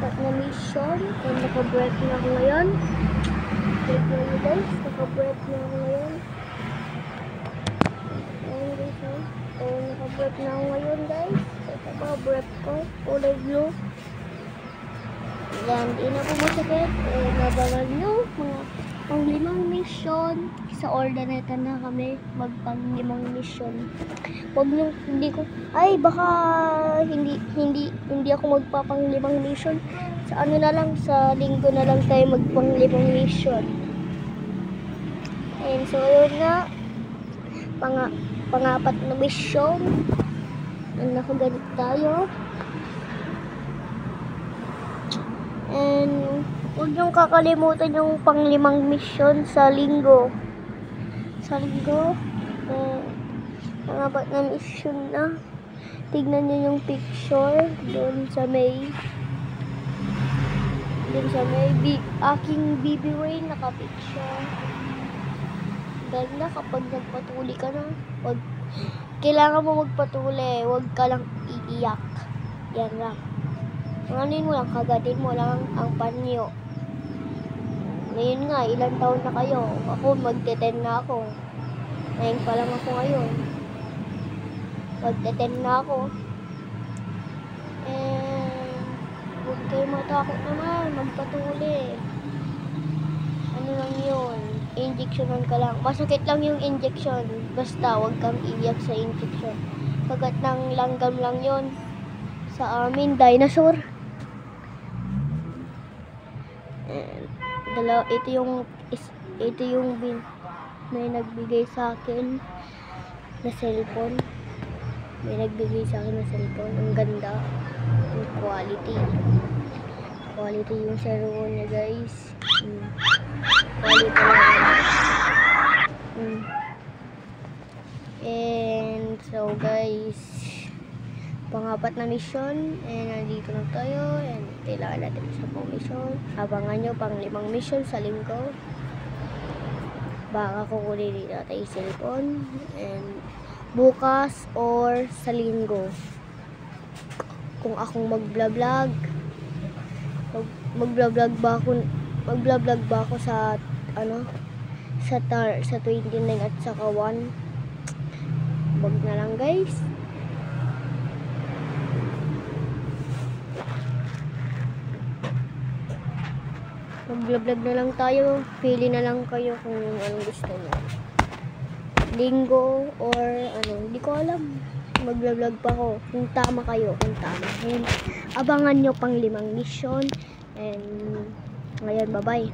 pang-apat na mission. And naka-break na ako ngayon. Break na yun guys. Naka-break na ako ngayon. Ayan guys. And naka-break na ako ngayon guys. Ito ba break ko. Kulay blue. Yan. Di na po masakit. Nabangan nyo. Mga pang-5 mission. Sa order na kami. Mag-5 mission. Huwag nyo, hindi ko, ay baka hindi ako magpapang 5 mission. Sa ano na lang, sa linggo na lang tayo magpang 5 mission. And so yun nga, pang-apat na mission. And nakaganit tayo. And huwag nyo kakalimutan yung pang 5 mission sa linggo. Sa linggo, pang-apat na mission na. Tignan nyo yung picture doon sa may aking baby Wayne naka-picture. Ganda kapag nagpatuli ka na. Kailangan mo magpatuli, huwag ka lang iiyak. Yan lang. Ngayon mo lang, kagatin mo lang ang panyo. Ngayon nga, ilang taon na kayo? Ako, magte-10 na ako. Ngayon pa lang ako ngayon. Magte-10 na ako. And huwag kayo matakot naman, magpatuli. Ano lang yun? Injectionan ka lang. Masakit lang yung injection. Basta, huwag kang iiyak sa injection. Kagat ng langgam lang yun. Sa amin, dinosaur. And ito yung may nagbigay sa akin na cellphone. May nagbigay sa akin na cellphone. Ang ganda. Ang quality. Quality yung cellphone niya guys. Quality lang. And so guys, pang-apat na mission. And nandito na tayo. And kailangan natin sa pang mission. Abangan nyo pang 5 mission sa linggo. Baka kukunin natin yung cellphone. And bukas or sa linggo. Kung akong mag-vlog ba ako sa ano sa 29 at saka 1. Wag na lang guys. Mag-vlog na lang tayo. Pili na lang kayo kung anong gusto nyo. Linggo or ano, hindi ko alam. Mag-vlog pa ako. Kung tama kayo, kung tama. And abangan nyo pang 5 mission. And ngayon, bye-bye.